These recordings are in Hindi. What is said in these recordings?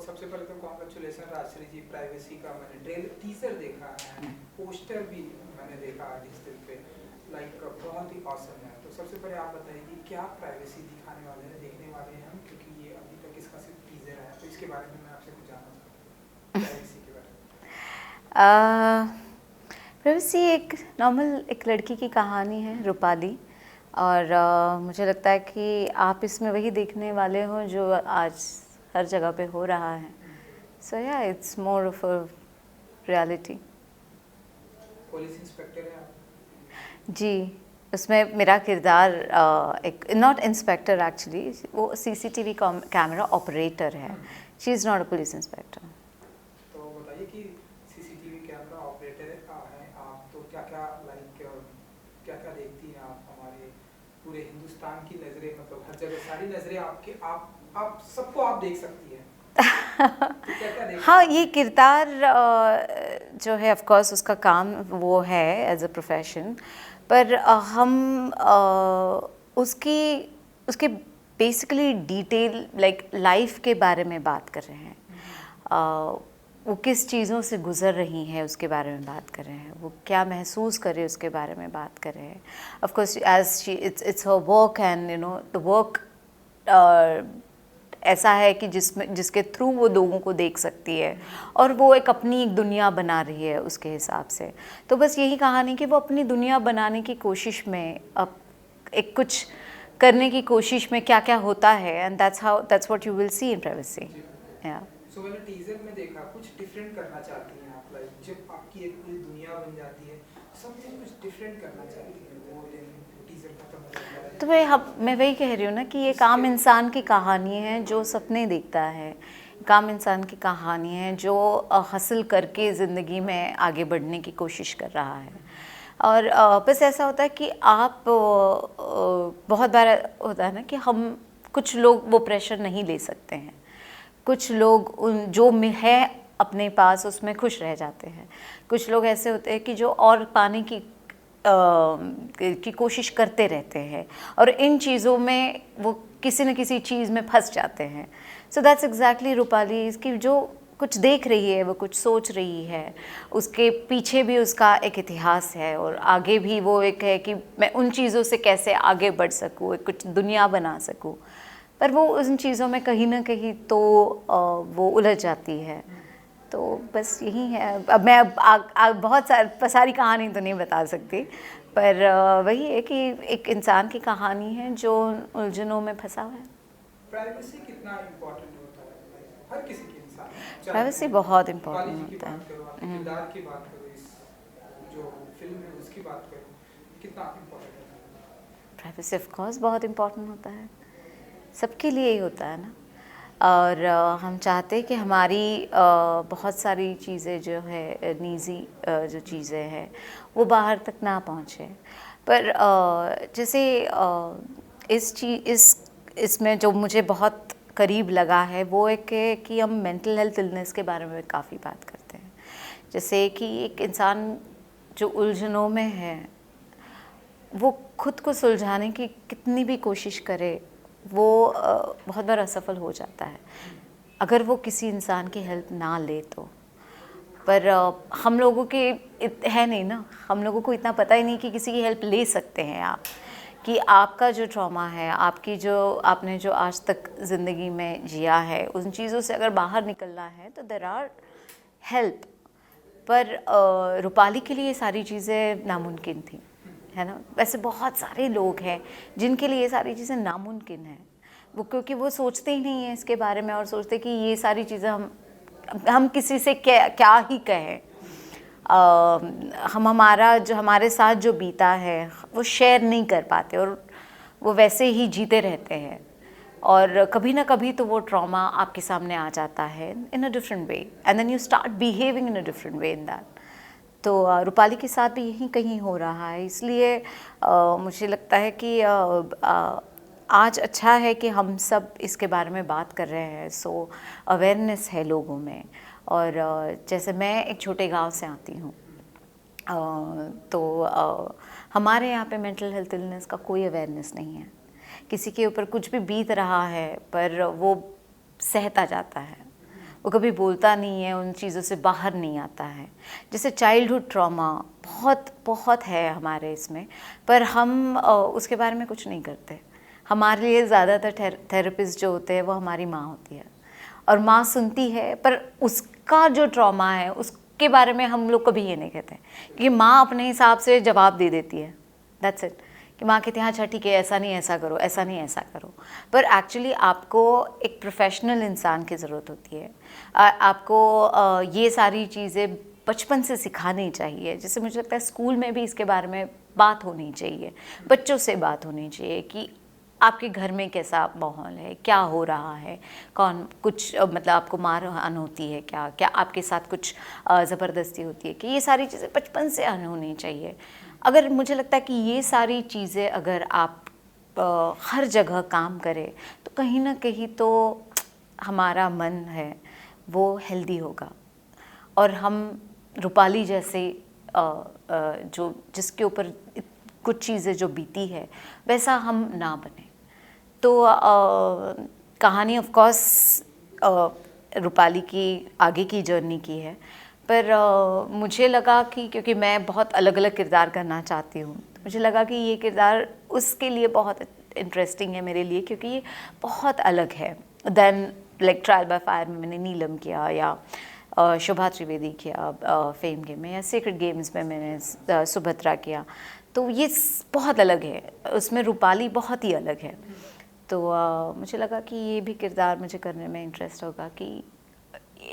सबसे पहले तो कॉन्ग्रेचुलेसन राजश्री जी, प्राइवेसी का मैंने ट्रेलर टीजर देखा है, पोस्टर भी मैंने देखा डिजिटल पे, लाइक बहुत ही ऑसम है। तो सबसे पहले आप बताइए कि क्या प्राइवेसी दिखाने वाले हैं, देखने वाले हैं हम, क्योंकि ये अभी तक इसका सिर्फ टीजर है, तो इसके बारे में मैं आपसे कुछ जानना चाहता हूँ, प्राइवेसी के बारे में। प्राइवेसी एक नॉर्मल एक लड़की की कहानी है, रूपाली, और मुझे लगता है कि आप इसमें वही देखने वाले हो जो आज हर जगह पे हो रहा है। सो या it's more of a reality. Police inspector है आप? जी, उसमें मेरा किरदार एक नॉट इंस्पेक्टर एक्चुअली, वो सीसीटीवी कैमरा ऑपरेटर है। She is not a police inspector. तो बताइए कि सीसीटीवी कैमरा ऑपरेटर हैं आप, तो क्या क्या लाइक क्या क्या देखती हैं आप? हमारे पूरे हिंदुस्तान की नज़रें, मतलब हर जगह सारी नज़रें आपके, आप सबको आप देख सकती हैं। हाँ, ये किरदार जो है ऑफ कोर्स उसका काम वो है एज अ प्रोफेशन, पर हम उसके बेसिकली डिटेल लाइक लाइफ के बारे में बात कर रहे हैं। वो किस चीज़ों से गुज़र रही हैं उसके बारे में बात कर रहे हैं, वो क्या महसूस कर रहे हैं उसके बारे में बात कर रहे हैं। Of course as she it's her work, and you know the work ऐसा है कि जिसके थ्रू वो लोगों को देख सकती है, और वो एक अपनी एक दुनिया बना रही है उसके हिसाब से। तो बस यही कहानी कि वो अपनी दुनिया बनाने की कोशिश में अब एक कुछ करने की कोशिश में क्या क्या होता है, and that's what you will see in privacy. या सो मैंने टीजर में देखा कुछ डिफरेंट करना चाहती हैं आप, लाइक जब आपकी एक पूरी दुनिया बन जाती है, समथिंग कुछ डिफरेंट करना चाहती हैं, वो टीजर खत्म हो जाता है। तो मैं वही कह रही हूँ ना कि ये काम इंसान की कहानी है जो सपने देखता है, काम इंसान की कहानी है जो हासिल करके ज़िंदगी में आगे बढ़ने की कोशिश कर रहा है। और बस ऐसा होता है कि आप बहुत बार होता है ना कि हम कुछ लोग वो प्रेशर नहीं ले सकते हैं, कुछ लोग उन जो है अपने पास उसमें खुश रह जाते हैं। कुछ लोग ऐसे होते हैं कि जो और पाने की कोशिश करते रहते हैं, और इन चीज़ों में वो किसी न किसी चीज़ में फंस जाते हैं। सो दैट्स एग्जैक्टली रूपाली, इसकी जो कुछ देख रही है, वो कुछ सोच रही है, उसके पीछे भी उसका एक इतिहास है, और आगे भी वो एक है कि मैं उन चीज़ों से कैसे आगे बढ़ सकूँ, एक कुछ दुनिया बना सकूँ। पर वो उन चीज़ों में कहीं ना कहीं तो वो उलझ जाती है। तो बस यही है। अब मैं बहुत सारी कहानी तो नहीं बता सकती, पर वही है कि एक इंसान की कहानी है जो उलझनों में फंसा हुआ है। प्राइवेसी कितना इम्पोर्टेंट होता है हर किसी के इंसान? प्राइवेसी बहुत इम्पोर्टेंट होता है। किरदार की बात करो, इस जो फिल्म है उसकी बात करो, कितना इम्पोर्टेंट है? प्राइवेसी ऑफ कोर्स बहुत इम्पोर्टेंट होता है, सबके लिए ही होता है ना। और हम चाहते हैं कि हमारी बहुत सारी चीज़ें जो है निजी जो चीज़ें हैं वो बाहर तक ना पहुँचे। पर जैसे इसमें जो मुझे बहुत करीब लगा है वो एक है कि हम मेंटल हेल्थ इलनेस के बारे में काफ़ी बात करते हैं। जैसे कि एक इंसान जो उलझनों में है, वो खुद को सुलझाने की कितनी भी कोशिश करे, वो बहुत बार असफल हो जाता है अगर वो किसी इंसान की हेल्प ना ले तो। पर हम लोगों के है नहीं ना, हम लोगों को इतना पता ही नहीं कि किसी की हेल्प ले सकते हैं आप, कि आपका जो ट्रॉमा है, आपकी जो आपने जो आज तक ज़िंदगी में जिया है, उन चीज़ों से अगर बाहर निकलना है तो देयर आर हेल्प। पर रूपाली के लिए ये सारी चीज़ें नामुमकिन थी, है ना। वैसे बहुत सारे लोग हैं जिनके लिए ये सारी चीज़ें नामुमकिन हैं, वो क्योंकि वो सोचते ही नहीं हैं इसके बारे में, और सोचते कि ये सारी चीज़ें हम किसी से क्या ही कहें। हम हमारा जो हमारे साथ जो बीता है वो शेयर नहीं कर पाते, और वो वैसे ही जीते रहते हैं, और कभी ना कभी तो वो ट्रॉमा आपके सामने आ जाता है in a different way, and then you start behaving in a different way in that. तो रूपाली के साथ भी यही कहीं हो रहा है, इसलिए मुझे लगता है कि आज अच्छा है कि हम सब इसके बारे में बात कर रहे हैं। सो अवेयरनेस है लोगों में। और जैसे मैं एक छोटे गांव से आती हूँ, तो हमारे यहाँ पे मेंटल हेल्थ इलनेस का कोई अवेयरनेस नहीं है। किसी के ऊपर कुछ भी बीत रहा है पर वो सहता जाता है, वो कभी बोलता नहीं है, उन चीज़ों से बाहर नहीं आता है। जैसे चाइल्डहुड ट्रॉमा बहुत बहुत है हमारे इसमें, पर हम उसके बारे में कुछ नहीं करते। हमारे लिए ज़्यादातर थेरेपिस्ट जो होते हैं वो हमारी माँ होती है, और माँ सुनती है, पर उसका जो ट्रॉमा है उसके बारे में हम लोग कभी ये नहीं कहते, क्योंकि माँ अपने हिसाब से जवाब दे देती है। That's it. कि माँ कहती है हाँ अच्छा ठीक है, ऐसा नहीं ऐसा करो, ऐसा नहीं ऐसा करो। पर एक्चुअली आपको एक प्रोफेशनल इंसान की ज़रूरत होती है। आपको ये सारी चीज़ें बचपन से सिखानी चाहिए। जैसे मुझे लगता है स्कूल में भी इसके बारे में बात होनी चाहिए, बच्चों से बात होनी चाहिए कि आपके घर में कैसा माहौल है, क्या हो रहा है, कौन कुछ मतलब आपको मारहान होती है क्या, क्या आपके साथ कुछ ज़बरदस्ती होती है, कि ये सारी चीज़ें बचपन से होनी चाहिए। अगर मुझे लगता है कि ये सारी चीज़ें अगर आप हर जगह काम करें तो कहीं ना कहीं तो हमारा मन है वो हेल्दी होगा, और हम रूपाली जैसे जो जिसके ऊपर कुछ चीज़ें जो बीती है वैसा हम ना बने। तो कहानी ऑफ कोर्स रूपाली की आगे की जर्नी की है, पर मुझे लगा कि क्योंकि मैं बहुत अलग अलग किरदार करना चाहती हूँ, तो मुझे लगा कि ये किरदार उसके लिए बहुत इंटरेस्टिंग है मेरे लिए, क्योंकि ये बहुत अलग है than like trial by fire में मैंने नीलम किया, या शोभा त्रिवेदी किया फेम गेम में, या सीक्रेट गेम्स में मैंने सुभद्रा किया। तो ये बहुत अलग है, उसमें रूपाली बहुत ही अलग है। तो मुझे लगा कि ये भी किरदार मुझे करने में इंटरेस्ट होगा कि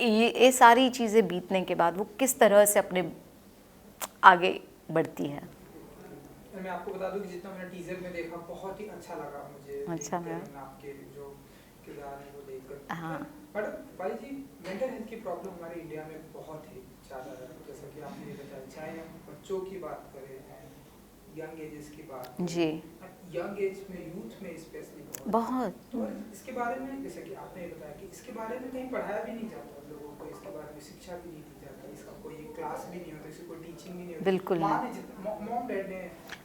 ये सारी चीज़ें बीतने के बाद वो किस तरह से अपने आगे बढ़ती है। मैं आपको बता दूं कि जितना मैंने टीजर में देखा बहुत ही अच्छा लगा मुझे। अच्छा मैम, आपके जो किरदार है वो देखकर। हाँ। But Pali ji, mental health की प्रॉब्लम हमारे इंडिया में बहुत ही ज़्यादा है, जैसा कि आपने ये बताया, चाहे हम बच्चों की बात करें, यंग एजेस की बात जी, यंग एज में, यूथ में स्पेशली बहुत। तो इसके बारे में, जैसे कि आपने ये बताया कि इसके बारे में कहीं पढ़ाया भी नहीं जाता लोगों को, इसके बारे में शिक्षा भी नहीं दी जाती, इसका कोई क्लास भी नहीं होता, इसकी कोई टीचिंग भी नहीं होती। बिल्कुल नहीं। मॉम डैड ने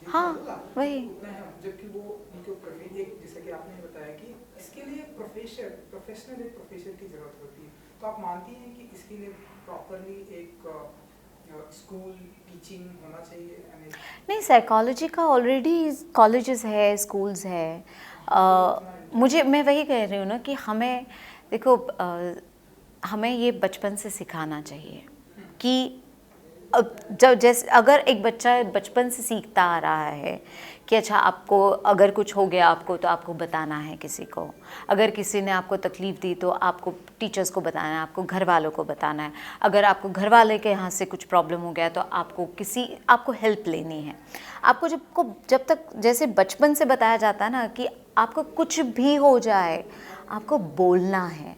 हाँ वही, उतना है, जबकि वो उनको एक, जैसे कि आपने बताया कि इसके लिए प्रोफेशनल एक प्रोफेसर की जरूरत होती है। तो आप मानती हैं कि इसके लिए प्रॉपरली एक स्कूल टीचिंग होना चाहिए? नहीं, साइकोलॉजी का ऑलरेडी कॉलेजेस है, स्कूल्स है। मैं वही कह रही हूँ ना कि हमें देखो, हमें ये बचपन से सिखाना चाहिए कि अब जैसे अगर एक बच्चा बचपन से सीखता आ रहा है कि अच्छा आपको अगर कुछ हो गया आपको तो आपको बताना है किसी को, अगर किसी ने आपको तकलीफ़ दी तो आपको टीचर्स को बताना है, आपको घर वालों को बताना है, अगर आपको घर वाले के यहाँ से कुछ प्रॉब्लम हो गया तो आपको हेल्प लेनी है। आपको जब तक जैसे बचपन से बताया जाता है ना कि आपको कुछ भी हो जाए आपको बोलना है,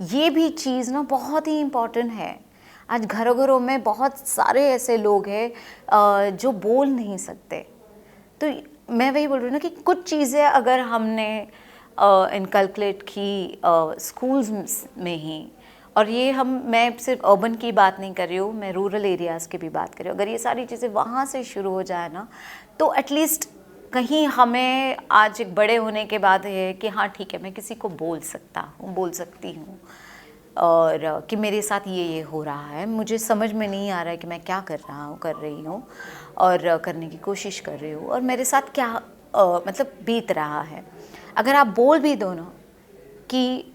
ये भी चीज़ ना बहुत ही इम्पॉर्टेंट है। आज घरों घरों में बहुत सारे ऐसे लोग हैं जो बोल नहीं सकते। तो मैं वही बोल रही हूँ ना कि कुछ चीज़ें अगर हमने इनकलकुलेट की स्कूल्स में ही, और ये मैं सिर्फ अर्बन की बात नहीं कर रही हूँ, मैं रूरल एरियाज़ की भी बात कर रही हूँ, अगर ये सारी चीज़ें वहाँ से शुरू हो जाए ना तो एटलीस्ट कहीं हमें आज एक बड़े होने के बाद है कि हाँ ठीक है मैं किसी को बोल सकती हूँ, और कि मेरे साथ ये हो रहा है, मुझे समझ में नहीं आ रहा है कि मैं क्या कर रही हूँ और करने की कोशिश कर रही हूँ, और मेरे साथ क्या मतलब बीत रहा है। अगर आप बोल भी दो ना कि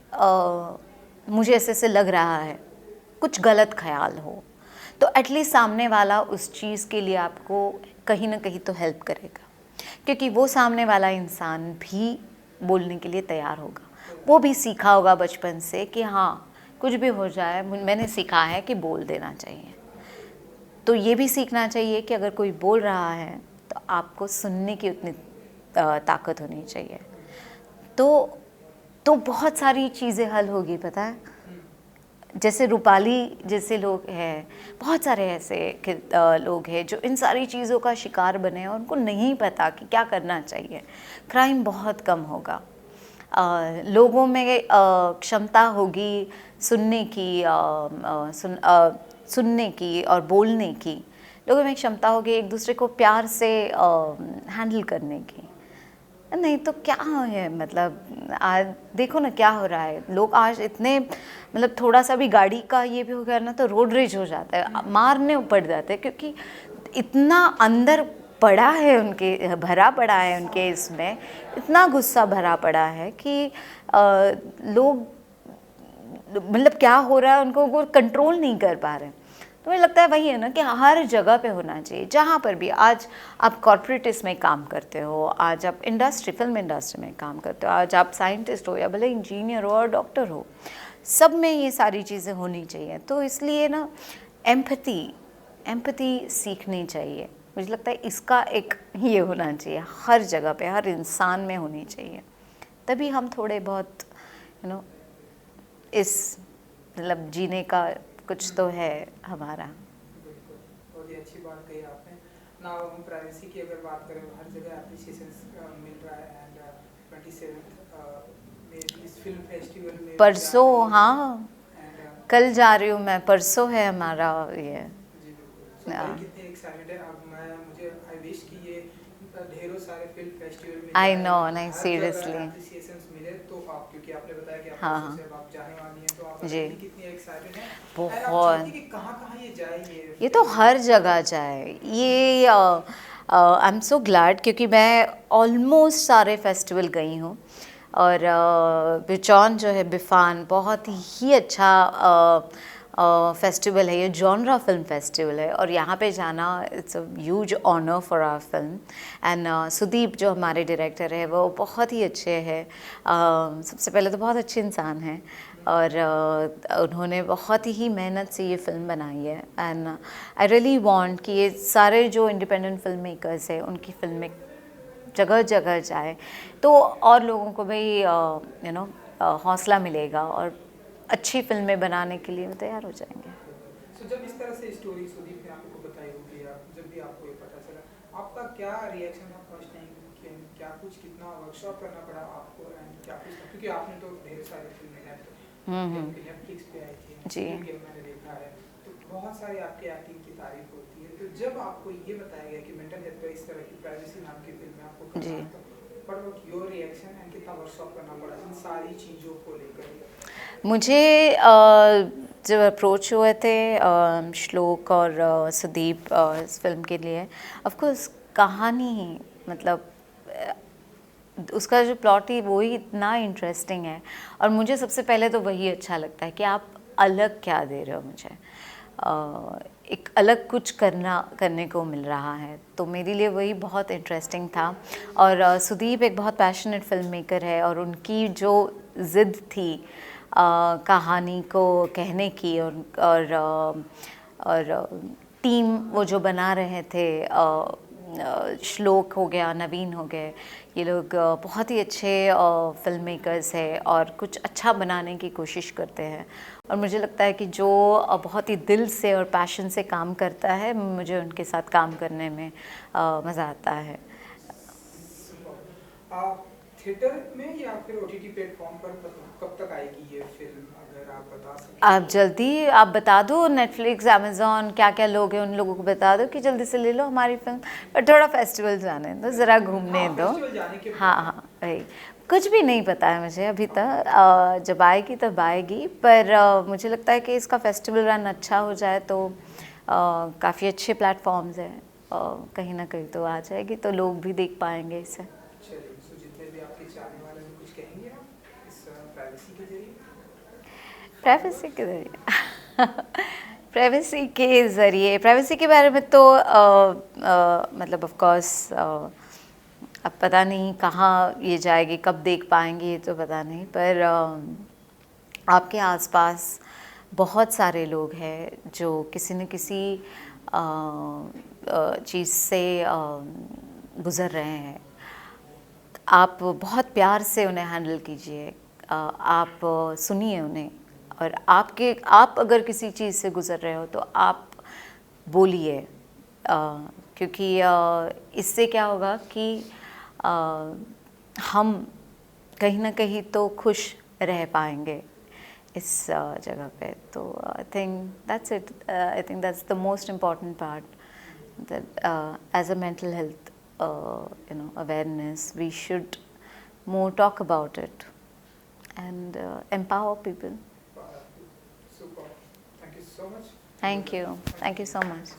मुझे ऐसे लग रहा है, कुछ गलत ख्याल हो, तो एटलीस्ट सामने वाला उस चीज़ के लिए आपको कहीं ना कहीं तो हेल्प करेगा, क्योंकि वो सामने वाला इंसान भी बोलने के लिए तैयार होगा। वो भी सीखा होगा बचपन से कि हाँ कुछ भी हो जाए मैंने सीखा है कि बोल देना चाहिए। तो ये भी सीखना चाहिए कि अगर कोई बोल रहा है तो आपको सुनने की उतनी ताकत होनी चाहिए। तो बहुत सारी चीज़ें हल होगी, पता है। जैसे रूपाली जैसे लोग हैं, बहुत सारे ऐसे लोग हैं जो इन सारी चीज़ों का शिकार बने और उनको नहीं पता कि क्या करना चाहिए। क्राइम बहुत कम होगा, लोगों में क्षमता होगी सुनने की और बोलने की, लोगों में क्षमता होगी एक दूसरे को प्यार से हैंडल करने की। नहीं तो क्या है, मतलब आज देखो ना क्या हो रहा है, लोग आज इतने मतलब थोड़ा सा भी गाड़ी का ये भी हो गया ना तो रोड रेज हो जाता है, मारने पड़ जाते हैं, क्योंकि इतना अंदर पड़ा है उनके, भरा पड़ा है उनके इसमें, इतना गुस्सा भरा पड़ा है कि लोग मतलब क्या हो रहा है उनको वो कंट्रोल नहीं कर पा रहे हैं। तो मुझे लगता है वही है ना कि हर जगह पे होना चाहिए, जहाँ पर भी आज आप कॉर्पोरेट इसमें काम करते हो, आज आप इंडस्ट्री, फिल्म इंडस्ट्री में काम करते हो, आज आप साइंटिस्ट हो या भले इंजीनियर हो और डॉक्टर हो, सब में ये सारी चीज़ें होनी चाहिए। तो इसलिए ना एम्पैथी सीखनी चाहिए। मुझे लगता है इसका एक ये होना चाहिए, हर जगह पे हर इंसान में होनी चाहिए, तभी हम थोड़े बहुत इस मतलब जीने का कुछ तो है हमारा। बिल्कुल, बहुत ही अच्छी बात कही आपने ना। हम प्राइवेसी की अगर बात करें, हर जगह अप्रिसिएशन मिल रहा है एंड 27 में भी इस फिल्म फेस्टिवल में परसों, हाँ एंड कल जा रही हूँ मैं, परसों है हमारा ये। जी बिल्कुल, भाई कितने एक्साइटेड है। अब मुझे आई विश कि ये ढेरों सारे फिल्म फेस्टिवल में आई जाए, नो, नहीं हर सीरियसली, जगह अप्रिसिएशंस मिले। तो आप, क्योंकि आपने बताया कि आप हाँ परसों हाँ से अब आप जाने वाली हैं, तो आप जी, बताइए कितनी एक्साइटेड हैं एंड आप बहुत, चाहती हैं कि कहाँ-कहाँ ये जाए ये तो हर जगह जाए ये। आई एम सो ग्लैड, क्योंकि मैं ऑलमोस्ट सारे फेस्टिवल गई हूँ, और बिचौन जो है बिफान बहुत ही अच्छा फेस्टिवल है, ये जॉनरा फिल्म फेस्टिवल है, और यहाँ पे जाना it's a huge honour for our film. And Sudeep जो हमारे डायरेक्टर है वो बहुत ही अच्छे हैं, सबसे पहले तो बहुत अच्छे इंसान हैं, और उन्होंने बहुत ही मेहनत से ये फिल्म बनाई है। एंड आई रियली वांट कि ये सारे जो इंडिपेंडेंट फिल्म मेकर्स हैं उनकी फिल्में जगह जगह जाए, तो और लोगों को भी हौसला मिलेगा और अच्छी फिल्में बनाने के लिए वो तैयार हो जाएंगे। सो जब इस तरह से स्टोरी सुदीप ने आपको बताई होगी, या जब भी आपको ये पता चला, आपका क्या रिएक्शन था फर्स्ट टाइम? क्या कुछ, कितना वर्कशॉप करना पड़ा आपको एंड क्या कुछ था? क्योंकि आपने तो ढेर सारी फिल्में नेटफ्लिक्स पे आई थी, जी, स्क्विड गेम मैंने देखा है, तो बहुत सारी आपकी एक्टिंग की तारीफ होती है। तो जब आपको ये बताया गया कि मेंटल हेल्थ पर इस तरह की प्राइवेसी नाम की फिल्म में आपको करना जी। है, तो what was your reaction and कितना वर्कशॉप करना पड़ा इन सारी चीज़ों को लेकर? मुझे जब अप्रोच हुए थे श्लोक और सुदीप इस फिल्म के लिए, ऑफ कोर्स कहानी मतलब उसका जो प्लॉट है वो ही इतना इंटरेस्टिंग है, और मुझे सबसे पहले तो वही अच्छा लगता है कि आप अलग क्या दे रहे हो मुझे, एक अलग कुछ करने को मिल रहा है, तो मेरे लिए वही बहुत इंटरेस्टिंग था। और सुदीप एक बहुत पैशनेट फिल्म मेकर है, और उनकी जो ज़िद थी कहानी को कहने की, और टीम वो जो बना रहे थे, श्लोक हो गया, नवीन हो गए, ये लोग बहुत ही अच्छे फिल्म मेकर्स हैं और कुछ अच्छा बनाने की कोशिश करते हैं, और मुझे लगता है कि जो बहुत ही दिल से और पैशन से काम करता है, मुझे उनके साथ काम करने में मज़ा आता है। थिएटर में या फिर ओटीटी प्लेटफॉर्म पर कब तक आएगी ये फिल्म, अगर आप बता सकें? आप जल्दी आप बता दो, नेटफ्लिक्स, अमेज़ॉन, क्या क्या लोग हैं उन लोगों को बता दो कि जल्दी से ले लो हमारी फिल्म, पर थोड़ा फेस्टिवल जाने दो, ज़रा घूमने दो। फेस्टिवल जाने के हाँ हाँ वही, कुछ भी नहीं पता है मुझे अभी तक, जब आएगी तब आएगी, पर मुझे लगता है कि इसका फेस्टिवल रन अच्छा हो जाए तो काफ़ी अच्छे प्लेटफॉर्म्स हैं, कहीं ना कहीं तो आ जाएगी, तो लोग भी देख पाएंगे इसे। चलिए, सो जितने भी आपके चाहने वाले हैं, कुछ कहेंगे आप इस प्राइवेसी के जरिए? प्राइवेसी के ज़रिए प्राइवेसी के बारे में तो मतलब ऑफ कोर्स अब पता नहीं कहाँ ये जाएगी, कब देख पाएंगे ये तो पता नहीं, पर आपके आसपास बहुत सारे लोग हैं जो किसी न किसी चीज़ से गुज़र रहे हैं। आप बहुत प्यार से उन्हें हैंडल कीजिए, आप सुनिए उन्हें, और आप अगर किसी चीज़ से गुज़र रहे हो तो आप बोलिए, क्योंकि इससे क्या होगा कि हम कहीं ना कहीं तो खुश रह पाएंगे इस जगह पे। तो I think that's it, I think that's the most important part, that as a mental health awareness. We should more talk about it and empower people. Super. Thank you so much. Thank you so much.